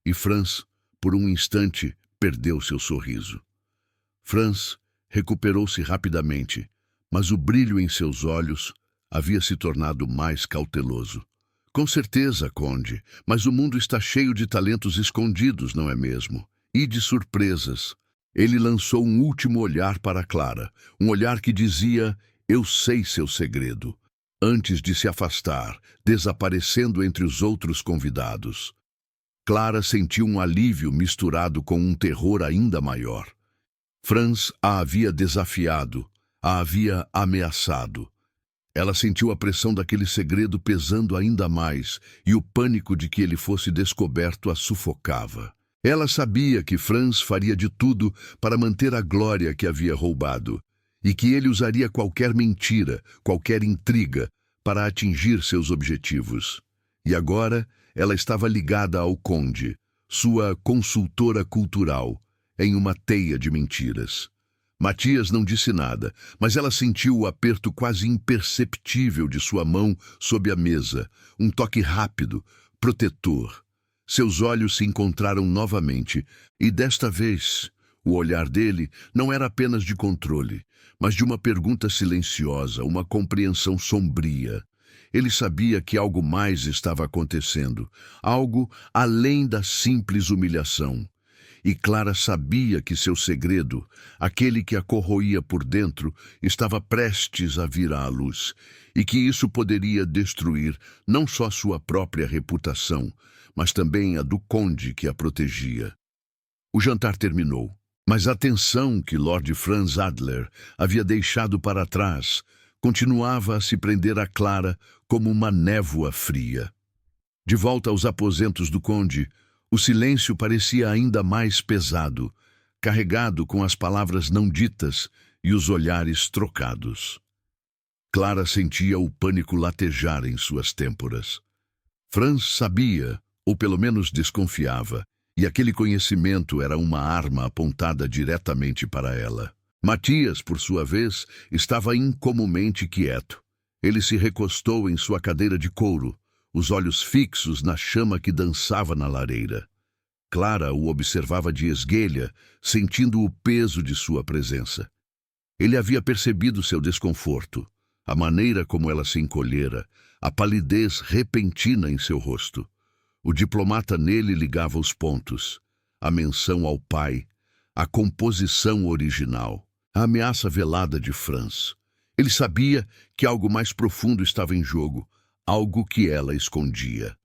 E Franz, por um instante, perdeu seu sorriso. Franz recuperou-se rapidamente, mas o brilho em seus olhos havia se tornado mais cauteloso. Com certeza, Conde, mas o mundo está cheio de talentos escondidos, não é mesmo? E de surpresas. Ele lançou um último olhar para Clara, um olhar que dizia, eu sei seu segredo, antes de se afastar, desaparecendo entre os outros convidados. Clara sentiu um alívio misturado com um terror ainda maior. Franz a havia desafiado, a havia ameaçado. Ela sentiu a pressão daquele segredo pesando ainda mais, e o pânico de que ele fosse descoberto a sufocava. Ela sabia que Franz faria de tudo para manter a glória que havia roubado, e que ele usaria qualquer mentira, qualquer intriga, para atingir seus objetivos. E agora ela estava ligada ao Conde, sua consultora cultural, em uma teia de mentiras. Matias não disse nada, mas ela sentiu o aperto quase imperceptível de sua mão sob a mesa, um toque rápido, protetor. Seus olhos se encontraram novamente, e desta vez, o olhar dele não era apenas de controle, mas de uma pergunta silenciosa, uma compreensão sombria. Ele sabia que algo mais estava acontecendo, algo além da simples humilhação. E Clara sabia que seu segredo, aquele que a corroía por dentro, estava prestes a vir à luz, e que isso poderia destruir não só sua própria reputação, mas também a do conde que a protegia. O jantar terminou, mas a tensão que Lord Franz Adler havia deixado para trás continuava a se prender a Clara como uma névoa fria. De volta aos aposentos do conde, o silêncio parecia ainda mais pesado, carregado com as palavras não ditas e os olhares trocados. Clara sentia o pânico latejar em suas têmporas. Franz sabia, ou pelo menos desconfiava, e aquele conhecimento era uma arma apontada diretamente para ela. Matias, por sua vez, estava incomumente quieto. Ele se recostou em sua cadeira de couro, os olhos fixos na chama que dançava na lareira. Clara o observava de esguelha, sentindo o peso de sua presença. Ele havia percebido seu desconforto, a maneira como ela se encolhera, a palidez repentina em seu rosto. O diplomata nele ligava os pontos, a menção ao pai, a composição original, a ameaça velada de Franz. Ele sabia que algo mais profundo estava em jogo, algo que ela escondia.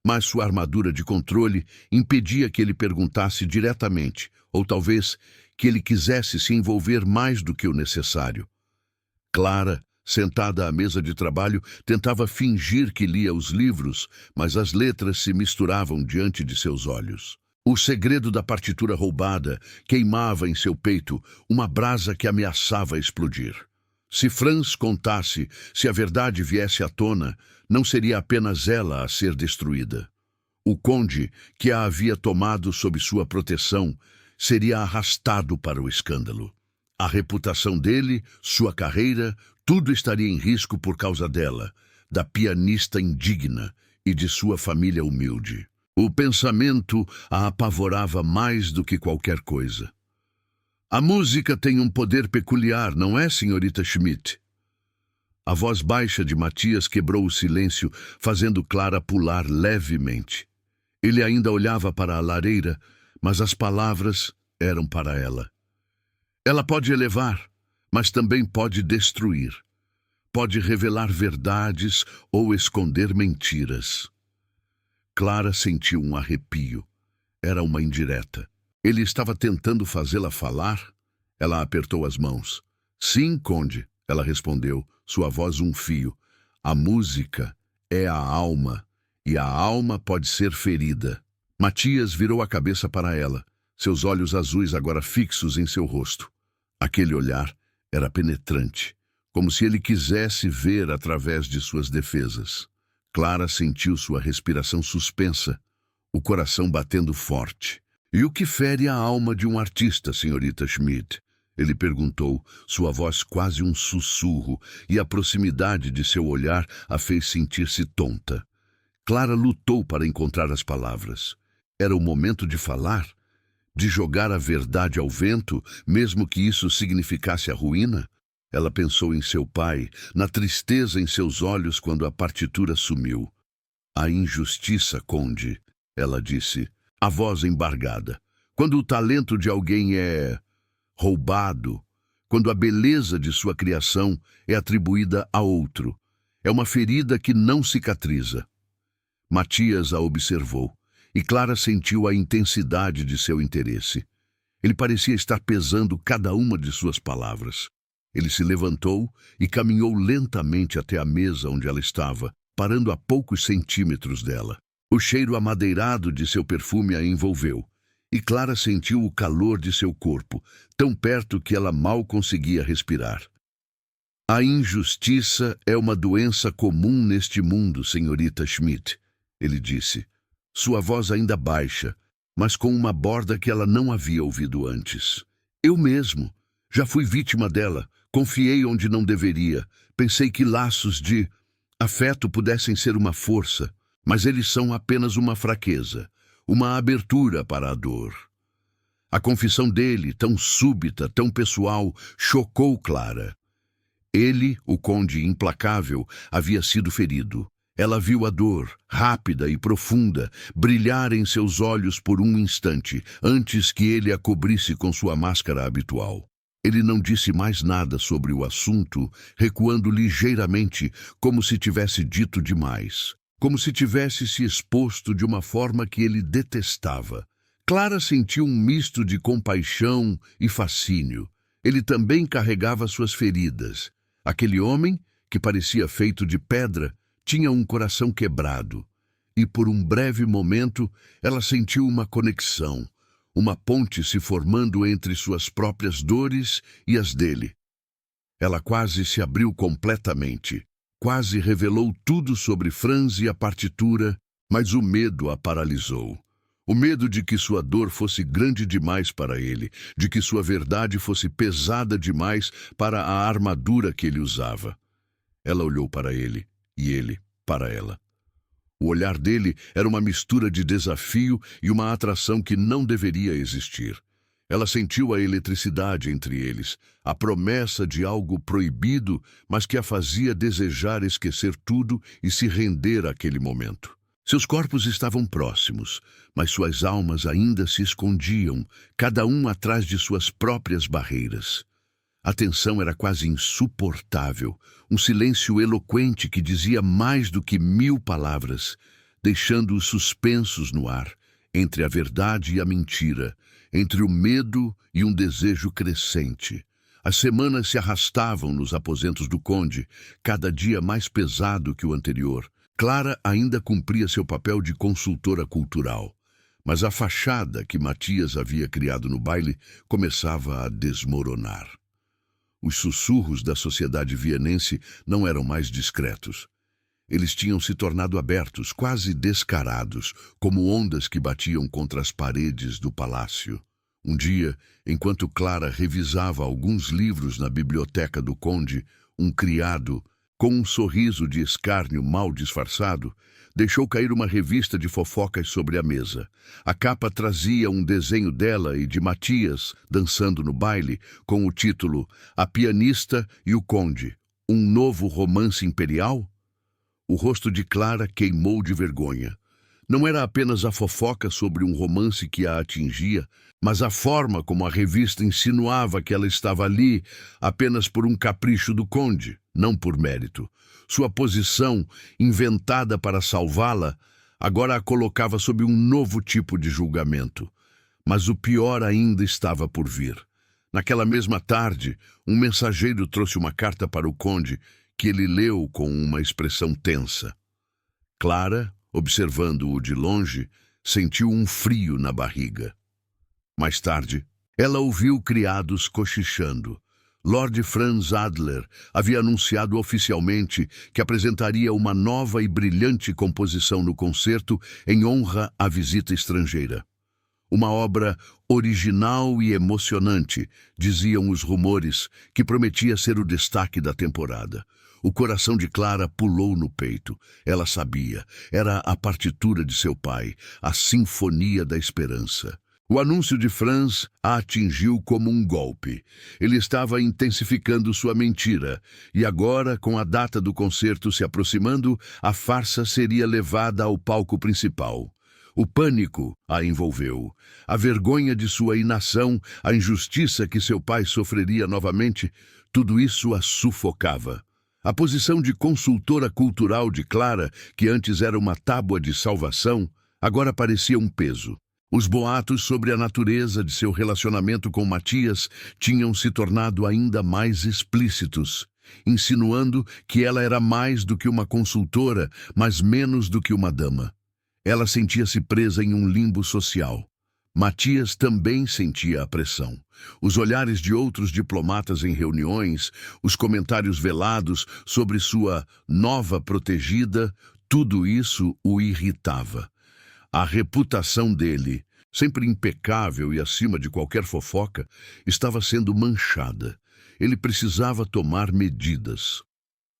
Mas sua armadura de controle impedia que ele perguntasse diretamente, ou talvez que ele quisesse se envolver mais do que o necessário. Clara, sentada à mesa de trabalho, tentava fingir que lia os livros, mas as letras se misturavam diante de seus olhos. O segredo da partitura roubada queimava em seu peito uma brasa que ameaçava explodir. Se Franz contasse, se a verdade viesse à tona, não seria apenas ela a ser destruída. O conde, que a havia tomado sob sua proteção, seria arrastado para o escândalo. A reputação dele, sua carreira, tudo estaria em risco por causa dela, da pianista indigna e de sua família humilde. O pensamento a apavorava mais do que qualquer coisa. A música tem um poder peculiar, não é, senhorita Schmidt? A voz baixa de Matias quebrou o silêncio, fazendo Clara pular levemente. Ele ainda olhava para a lareira, mas as palavras eram para ela. Ela pode elevar, mas também pode destruir. Pode revelar verdades ou esconder mentiras. Clara sentiu um arrepio. Era uma indireta. Ele estava tentando fazê-la falar? Ela apertou as mãos. Sim, conde, ela respondeu, sua voz um fio. A música é a alma, e a alma pode ser ferida. Matias virou a cabeça para ela. seus olhos azuis agora fixos em seu rosto. Aquele olhar era penetrante, como se ele quisesse ver através de suas defesas. Clara sentiu sua respiração suspensa, o coração batendo forte. "E o que fere a alma de um artista, senhorita Schmidt?" Ele perguntou, sua voz quase um sussurro, e a proximidade de seu olhar a fez sentir-se tonta. Clara lutou para encontrar as palavras. Era o momento de falar, de jogar a verdade ao vento, mesmo que isso significasse a ruína? Ela pensou em seu pai, na tristeza em seus olhos quando a partitura sumiu. "A injustiça, Conde", ela disse, a voz embargada. "Quando o talento de alguém é roubado, quando a beleza de sua criação é atribuída a outro, é uma ferida que não cicatriza." Matias a observou, e Clara sentiu a intensidade de seu interesse. Ele parecia estar pesando cada uma de suas palavras. Ele se levantou e caminhou lentamente até a mesa onde ela estava, parando a poucos centímetros dela. O cheiro amadeirado de seu perfume a envolveu, e Clara sentiu o calor de seu corpo, tão perto que ela mal conseguia respirar. "A injustiça é uma doença comum neste mundo, senhorita Schmidt", ele disse, sua voz ainda baixa, mas com uma borda que ela não havia ouvido antes. "Eu mesmo já fui vítima dela, confiei onde não deveria, pensei que laços de afeto pudessem ser uma força, mas eles são apenas uma fraqueza, uma abertura para a dor." A confissão dele, tão súbita, tão pessoal, chocou Clara. Ele, o conde implacável, havia sido ferido. Ela viu a dor, rápida e profunda, brilhar em seus olhos por um instante, antes que ele a cobrisse com sua máscara habitual. Ele não disse mais nada sobre o assunto, recuando ligeiramente, como se tivesse dito demais, como se tivesse se exposto de uma forma que ele detestava. Clara sentiu um misto de compaixão e fascínio. Ele também carregava suas feridas. Aquele homem, que parecia feito de pedra, tinha um coração quebrado. E por um breve momento, ela sentiu uma conexão, uma ponte se formando entre suas próprias dores e as dele. Ela quase se abriu completamente, quase revelou tudo sobre Franz e a partitura, mas o medo a paralisou. O medo de que sua dor fosse grande demais para ele, de que sua verdade fosse pesada demais para a armadura que ele usava. Ela olhou para ele, e ele para ela. O olhar dele era uma mistura de desafio e uma atração que não deveria existir. Ela sentiu a eletricidade entre eles, a promessa de algo proibido, mas que a fazia desejar esquecer tudo e se render àquele momento. Seus corpos estavam próximos, mas suas almas ainda se escondiam, cada um atrás de suas próprias barreiras. A tensão era quase insuportável, um silêncio eloquente que dizia mais do que 1000 palavras, deixando-os suspensos no ar, entre a verdade e a mentira, entre o medo e um desejo crescente. As semanas se arrastavam nos aposentos do conde, cada dia mais pesado que o anterior. Clara ainda cumpria seu papel de consultora cultural, mas a fachada que Matias havia criado no baile começava a desmoronar. Os sussurros da sociedade vienense não eram mais discretos. Eles tinham se tornado abertos, quase descarados, como ondas que batiam contra as paredes do palácio. Um dia, enquanto Clara revisava alguns livros na biblioteca do conde, um criado, com um sorriso de escárnio mal disfarçado, deixou cair uma revista de fofocas sobre a mesa. A capa trazia um desenho dela e de Matias dançando no baile, com o título A Pianista e o Conde, um novo romance imperial? O rosto de Clara queimou de vergonha. Não era apenas a fofoca sobre um romance que a atingia, mas a forma como a revista insinuava que ela estava ali apenas por um capricho do conde, não por mérito. Sua posição, inventada para salvá-la, agora a colocava sob um novo tipo de julgamento. Mas o pior ainda estava por vir. Naquela mesma tarde, um mensageiro trouxe uma carta para o conde que ele leu com uma expressão tensa. Clara, observando-o de longe, sentiu um frio na barriga. Mais tarde, ela ouviu criados cochichando. Lord Franz Adler havia anunciado oficialmente que apresentaria uma nova e brilhante composição no concerto em honra à visita estrangeira. Uma obra original e emocionante, diziam os rumores, que prometia ser o destaque da temporada. O coração de Clara pulou no peito. Ela sabia, era a partitura de seu pai, a Sinfonia da Esperança. O anúncio de Franz a atingiu como um golpe. Ele estava intensificando sua mentira, e agora, com a data do concerto se aproximando, a farsa seria levada ao palco principal. O pânico a envolveu. A vergonha de sua inação, a injustiça que seu pai sofreria novamente, tudo isso a sufocava. A posição de consultora cultural de Clara, que antes era uma tábua de salvação, agora parecia um peso. Os boatos sobre a natureza de seu relacionamento com Matias tinham se tornado ainda mais explícitos, insinuando que ela era mais do que uma consultora, mas menos do que uma dama. Ela sentia-se presa em um limbo social. Matias também sentia a pressão. Os olhares de outros diplomatas em reuniões, os comentários velados sobre sua nova protegida, tudo isso o irritava. A reputação dele, sempre impecável e acima de qualquer fofoca, estava sendo manchada. Ele precisava tomar medidas.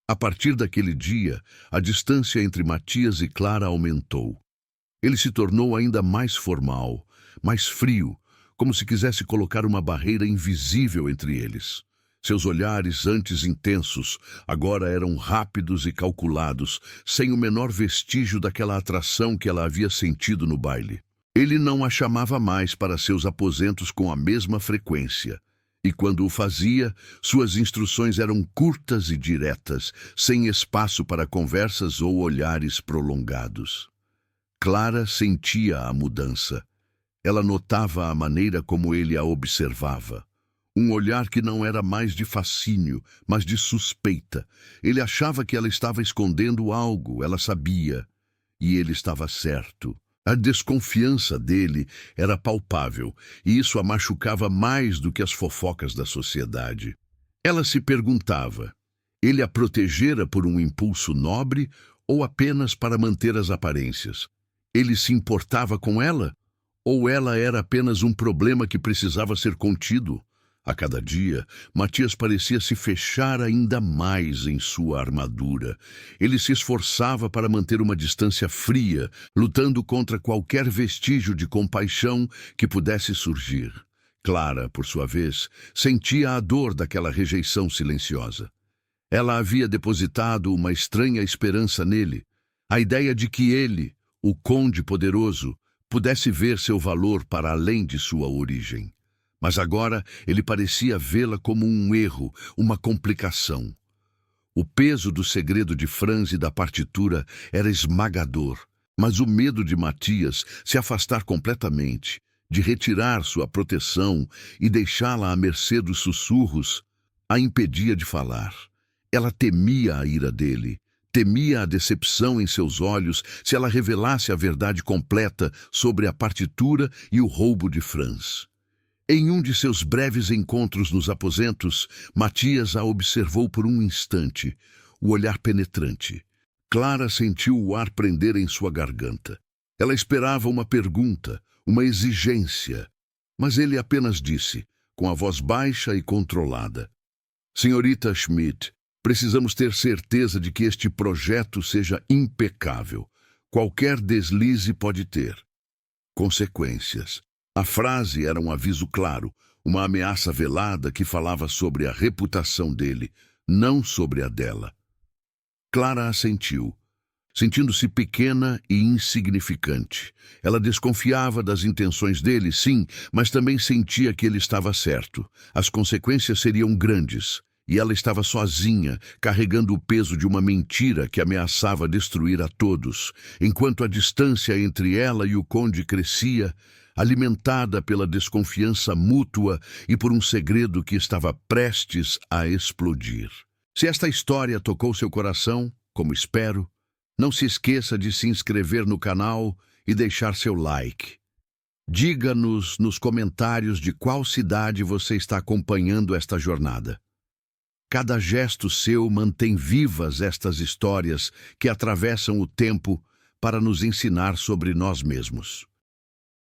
A partir daquele dia, a distância entre Matias e Clara aumentou. Ele se tornou ainda mais formal, mais frio, como se quisesse colocar uma barreira invisível entre eles. Seus olhares, antes intensos, agora eram rápidos e calculados, sem o menor vestígio daquela atração que ela havia sentido no baile. Ele não a chamava mais para seus aposentos com a mesma frequência, e quando o fazia, suas instruções eram curtas e diretas, sem espaço para conversas ou olhares prolongados. Clara sentia a mudança. Ela notava a maneira como ele a observava. Um olhar que não era mais de fascínio, mas de suspeita. Ele achava que ela estava escondendo algo, ela sabia. E ele estava certo. A desconfiança dele era palpável, e isso a machucava mais do que as fofocas da sociedade. Ela se perguntava, ele a protegera por um impulso nobre ou apenas para manter as aparências? Ele se importava com ela? Ou ela era apenas um problema que precisava ser contido? A cada dia, Matias parecia se fechar ainda mais em sua armadura. Ele se esforçava para manter uma distância fria, lutando contra qualquer vestígio de compaixão que pudesse surgir. Clara, por sua vez, sentia a dor daquela rejeição silenciosa. Ela havia depositado uma estranha esperança nele, a ideia de que ele, o conde poderoso, pudesse ver seu valor para além de sua origem. Mas agora ele parecia vê-la como um erro, uma complicação. O peso do segredo de Franz e da partitura era esmagador, mas o medo de Matias se afastar completamente, de retirar sua proteção e deixá-la à mercê dos sussurros, a impedia de falar. Ela temia a ira dele, temia a decepção em seus olhos se ela revelasse a verdade completa sobre a partitura e o roubo de Franz. Em um de seus breves encontros nos aposentos, Matias a observou por um instante, o olhar penetrante. Clara sentiu o ar prender em sua garganta. Ela esperava uma pergunta, uma exigência, mas ele apenas disse, com a voz baixa e controlada: Senhorita Schmidt, precisamos ter certeza de que este projeto seja impecável. Qualquer deslize pode ter consequências. A frase era um aviso claro, uma ameaça velada que falava sobre a reputação dele, não sobre a dela. Clara assentiu, sentindo-se pequena e insignificante. Ela desconfiava das intenções dele, sim, mas também sentia que ele estava certo. As consequências seriam grandes, e ela estava sozinha, carregando o peso de uma mentira que ameaçava destruir a todos, enquanto a distância entre ela e o conde crescia, alimentada pela desconfiança mútua e por um segredo que estava prestes a explodir. Se esta história tocou seu coração, como espero, não se esqueça de se inscrever no canal e deixar seu like. Diga-nos nos comentários de qual cidade você está acompanhando esta jornada. Cada gesto seu mantém vivas estas histórias que atravessam o tempo para nos ensinar sobre nós mesmos.